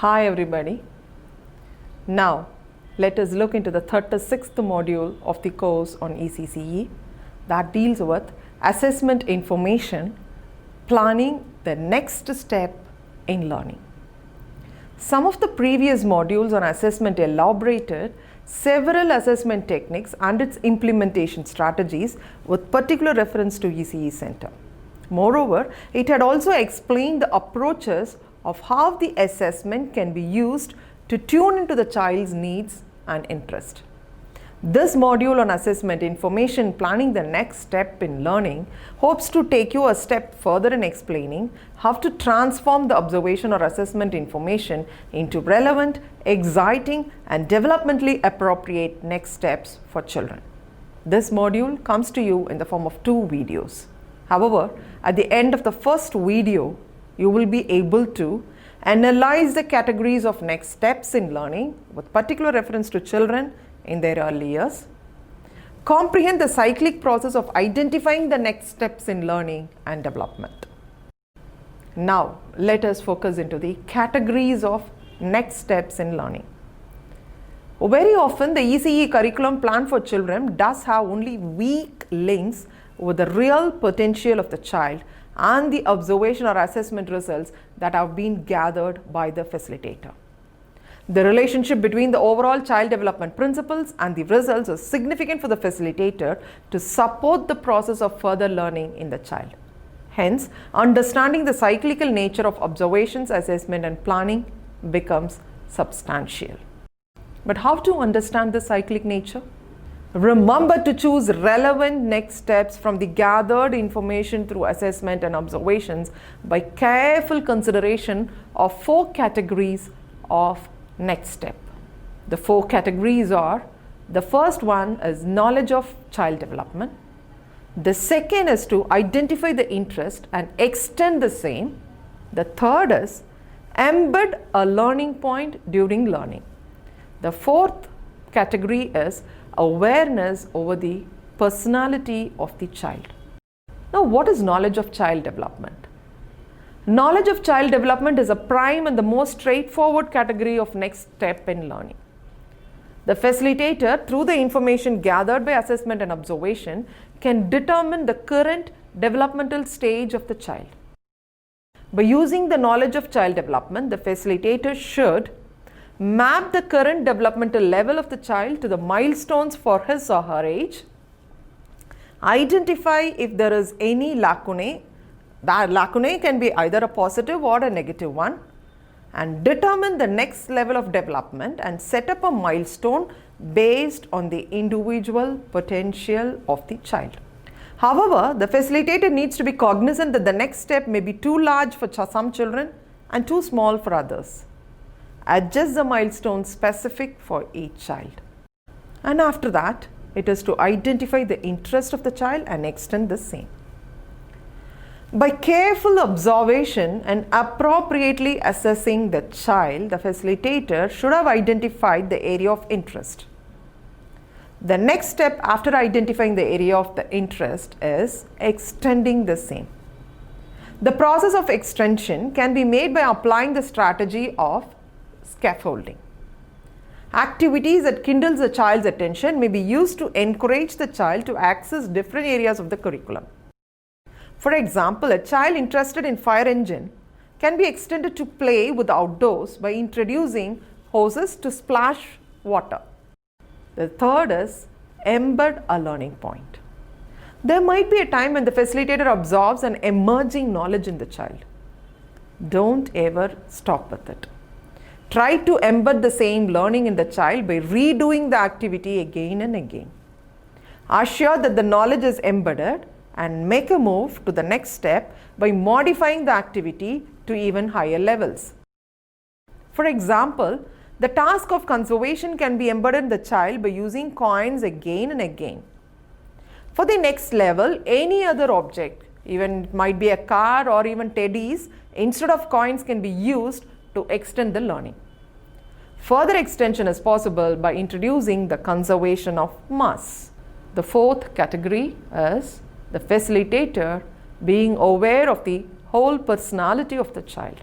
Hi everybody. Now let us look into the 36th module of the course on ECCE that deals with assessment information, planning the next step in learning. Some of the previous modules on assessment elaborated several assessment techniques and its implementation strategies with particular reference to ECE Center. Moreover, it had also explained the approaches of how the assessment can be used to tune into the child's needs and interest. This module on assessment information, planning the next step in learning, hopes to take you a step further in explaining how to transform the observation or assessment information into relevant, exciting, and developmentally appropriate next steps for children. This module comes to you in the form of 2 videos. However, at the end of the first video, you will be able to analyze the categories of next steps in learning with particular reference to children in their early years, comprehend the cyclic process of identifying the next steps in learning and development. Now, let us focus into the categories of next steps in learning. Very often, the ECE curriculum plan for children does have only weak links with the real potential of the child and the observation or assessment results that have been gathered by the facilitator. The relationship between the overall child development principles and the results is significant for the facilitator to support the process of further learning in the child. Hence, understanding the cyclical nature of observations, assessment, and planning becomes substantial. But how to understand the cyclic nature? Remember to choose relevant next steps from the gathered information through assessment and observations by careful consideration of 4 categories of next step. The 4 categories are: the first one is knowledge of child development. The second is to identify the interest and extend the same. The third is embed a learning point during learning. The fourth category is awareness over the personality of the child. Now, what is knowledge of child development? Knowledge of child development is a prime and the most straightforward category of next step in learning. The facilitator, through the information gathered by assessment and observation, can determine the current developmental stage of the child. By using the knowledge of child development, the facilitator should map the current developmental level of the child to the milestones for his or her age, identify if there is any lacunae. That lacunae can be either a positive or a negative one, and determine the next level of development and set up a milestone based on the individual potential of the child. However, the facilitator needs to be cognizant that the next step may be too large for some children and too small for others. Adjust the milestone specific for each child. And after that, it is to identify the interest of the child and extend the same. By careful observation and appropriately assessing the child, the facilitator should have identified the area of interest. The next step after identifying the area of the interest is extending the same. The process of extension can be made by applying the strategy of scaffolding. Activities that kindles the child's attention may be used to encourage the child to access different areas of the curriculum. For example, a child interested in fire engine can be extended to play with the outdoors by introducing hoses to splash water. The third is embed a learning point. There might be a time when the facilitator absorbs an emerging knowledge in the child. Don't ever stop with it. Try to embed the same learning in the child by redoing the activity again and again. Assure that the knowledge is embedded and make a move to the next step by modifying the activity to even higher levels. For example, the task of conservation can be embedded in the child by using coins again and again. For the next level, any other object, even it might be a car or even teddies, instead of coins can be used to extend the learning. Further extension is possible by introducing the conservation of mass. The fourth category is the facilitator being aware of the whole personality of the child.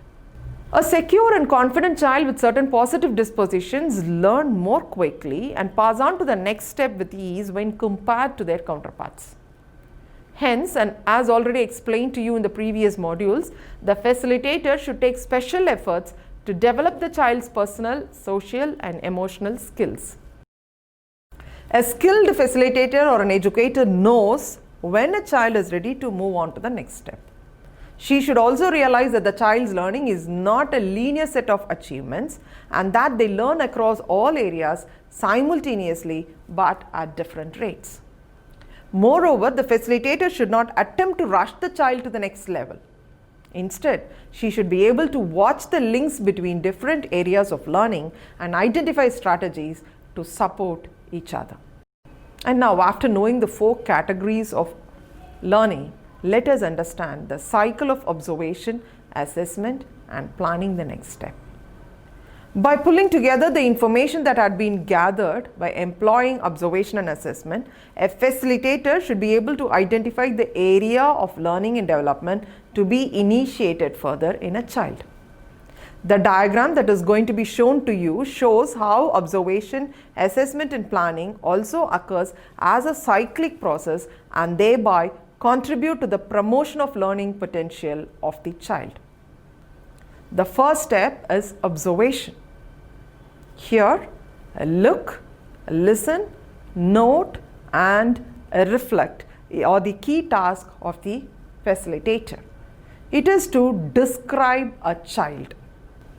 A secure and confident child with certain positive dispositions learn more quickly and pass on to the next step with ease when compared to their counterparts. Hence, and as already explained to you in the previous modules, the facilitator should take special efforts to develop the child's personal, social, and emotional skills. A skilled facilitator or an educator knows when a child is ready to move on to the next step. She should also realize that the child's learning is not a linear set of achievements and that they learn across all areas simultaneously but at different rates. Moreover, the facilitator should not attempt to rush the child to the next level. Instead, she should be able to watch the links between different areas of learning and identify strategies to support each other. And now, after knowing the 4 categories of learning, let us understand the cycle of observation, assessment, and planning the next step. By pulling together the information that had been gathered by employing observation and assessment, a facilitator should be able to identify the area of learning and development to be initiated further in a child. The diagram that is going to be shown to you shows how observation, assessment, and planning also occurs as a cyclic process and thereby contribute to the promotion of learning potential of the child. The first step is observation. Here, look, listen, note, and reflect are the key tasks of the facilitator. It is to describe a child.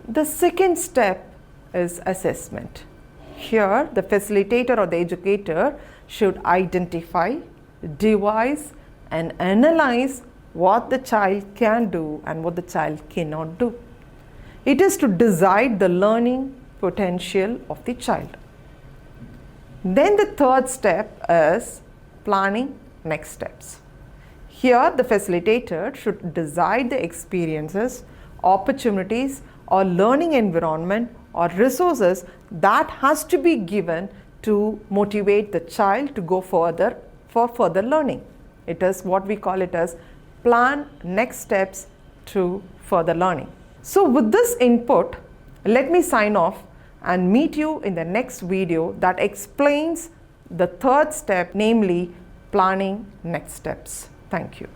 The second step is assessment. Here, the facilitator or the educator should identify, devise, and analyze what the child can do and what the child cannot do. It is to decide the learning potential of the child. Then the third step is planning next steps. Here, the facilitator should decide the experiences, opportunities, or learning environment or resources that has to be given to motivate the child to go further for further learning. It is what we call it as plan next steps to further learning. So with this input, let me sign off and meet you in the next video that explains the third step, namely planning next steps. Thank you.